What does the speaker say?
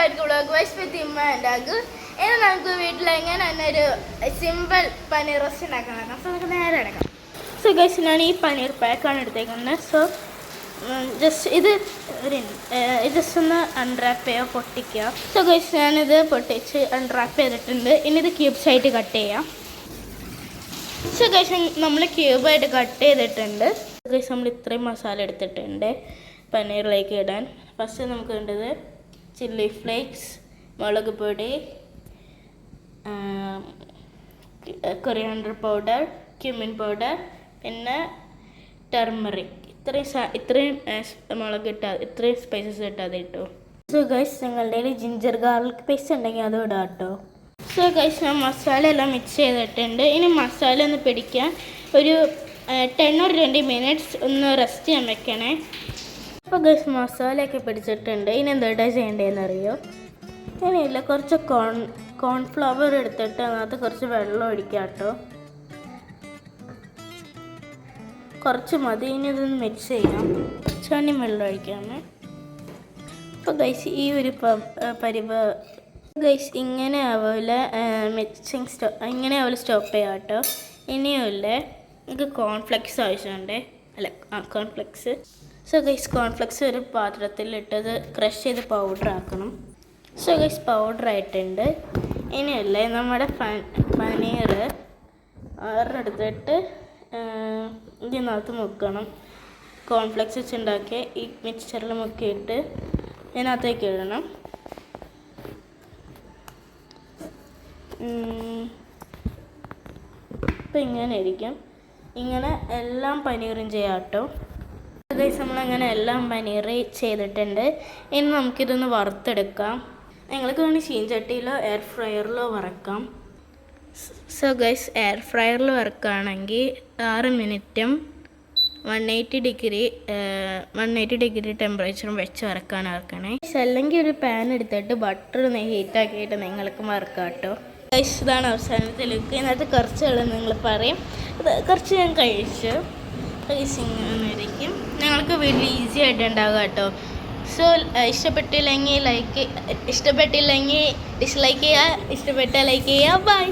Back vlog vice വിത്ത് ഇമ്മ ഉണ്ടാക്കും. ഇനി നമുക്ക് വീട്ടിൽ എങ്ങനെ തന്നെ ഒരു സിമ്പിൾ പനീർ റോസ്റ്റ് ഉണ്ടാക്കാൻ നോക്കാം. സോ നമുക്ക് നേരെ എടുക്കാം. സോ ഗൈസ് ഞാൻ ഈ പനീർ പാക്കാണ് എടുത്തേക്കുന്നത്. സോ ജസ്റ്റ് ഇത് ജസ്റ്റ് ഒന്ന് അൺറാപ്പ് ചെയ്യുക, പൊട്ടിക്കുക. സോ ഗൈസ് ഞാനിത് പൊട്ടിച്ച് അൺറാപ്പ് ചെയ്തിട്ടുണ്ട്. ഇനി ഇത് ക്യൂബ്സ് ആയിട്ട് കട്ട് ചെയ്യാം. സോ ഗൈസ് നമ്മൾ ക്യൂബായിട്ട് കട്ട് ചെയ്തിട്ടുണ്ട്. ഗൈസ് നമ്മൾ ഇത്രയും മസാല എടുത്തിട്ടുണ്ട് പനീറിലേക്ക് ഇടാൻ. ഫസ്റ്റ് നമുക്ക് വേണ്ടത് ചില്ലി ഫ്ലേക്സ്, മുളക് പൊടി, കൊറിയാണ്ടർ പൗഡർ, ക്യുമിൻ പൗഡർ, പിന്നെ ടർമറിക്. ഇത്രയും മുളക് ഇട്ടാൽ ഇത്രയും സ്പൈസസ് ഇട്ടാൽ അത് ഇട്ടു. സോ ഗൈസ് നിങ്ങളുടെ കയ്യിൽ ജിഞ്ചർ ഗാർലിക് പേസ്റ്റ് ഉണ്ടെങ്കിൽ അതും ഇടാം കേട്ടോ. സോ ഗൈസ് ഞാൻ മസാല എല്ലാം മിക്സ് ചെയ്തിട്ടുണ്ട്. ഇനി മസാല ഒന്ന് പിടിക്കാൻ ഒരു 10 or 20 minutes ഒന്ന് റെസ്റ്റ് ചെയ്യാൻ വെക്കണേ. അപ്പോൾ ഗൈസ് മസാലയൊക്കെ പിടിച്ചിട്ടുണ്ട്. ഇനി എന്താ ചെയ്യേണ്ടതെന്ന് അറിയോ? ഇനിയില്ല, കുറച്ച് കോൺഫ്ലവർ എടുത്തിട്ട് അതിനകത്ത് കുറച്ച് വെള്ളം ഒഴിക്കാം കേട്ടോ. കുറച്ച് മതി. ഇനി ഇതൊന്ന് മിക്സ് ചെയ്യാം. കുറച്ചാണി വെള്ളം ഒഴിക്കാമേ. അപ്പോൾ ഗൈസ് ഈ ഒരു ഗൈസ് ഇങ്ങനെ ആവില്ല മിക്സിങ് ഇങ്ങനെ ആവില്ല സ്റ്റോപ്പ് ചെയ്യാം കേട്ടോ. ഇനിയുമില്ലേ എനിക്ക് കോൺഫ്ലെക്സ് ആവശ്യമുണ്ട്. കോൺഫ്ലെക്സ്. സോ ഗൈസ് കോൺഫ്ലെക്സ് ഒരു പാത്രത്തിലിട്ടത് ക്രഷ് ചെയ്ത് പൗഡർ ആക്കണം. സോ ഗൈസ് പൗഡർ ആയിട്ടുണ്ട്. ഇനിയല്ലേ നമ്മുടെ പനീർ എടുത്തിട്ട് ഇതിനകത്ത് മുക്കണം. കോൺഫ്ലെക്സ് വെച്ചുണ്ടാക്കിയ ഈ മിക്സ്ചറിൽ മുക്കിയിട്ട് ഇതിനകത്തേക്ക് ഇടണം. ഇപ്പം ഇങ്ങനെ ഇരിക്കും. ഇങ്ങനെ എല്ലാം പനീറും ചെയ്യാം കേട്ടോ. ഗൈസ് നമ്മളങ്ങനെ എല്ലാം പനീർ ചെയ്തിട്ടുണ്ട്. ഇനി നമുക്കിതൊന്ന് വറുത്തെടുക്കാം. നിങ്ങൾക്ക് വേണമെങ്കിൽ ചീൻചട്ടിയിലോ എയർ ഫ്രയറിലോ വറക്കാം. സോ ഗൈസ് എയർ ഫ്രയറിൽ വറക്കുകയാണെങ്കിൽ 6 മിനിറ്റും 180 ഡിഗ്രി ടെമ്പറേച്ചറും വെച്ച് വറക്കാണ് വറക്കണേ. അല്ലെങ്കിൽ ഒരു പാൻ എടുത്തിട്ട് ബട്ടർ ഒന്ന് ഹീറ്റാക്കിയിട്ട് നിങ്ങൾക്ക് വറക്കാം കേട്ടോ. ഗൈസ് ഇതാണ് അവസാനത്തെ ലുക്ക്. ഇതിനകത്ത് കുറച്ച് വെള്ളം നിങ്ങൾ പറയും. കുറച്ച് ഞാൻ കഴിച്ചു. ഗൈസ് ഇങ്ങനെ ഇരിക്കും. ഞങ്ങൾക്ക് വീട്ടിൽ ഈസി ആയിട്ട് ഉണ്ടാകുക കേട്ടോ. സോ ഇഷ്ടപ്പെട്ടില്ലെങ്കിൽ ഡിസ്ലൈക്ക് ചെയ്യുക. ഇഷ്ടപ്പെട്ടാൽ ലൈക്ക് ചെയ്യുക. ബൈ.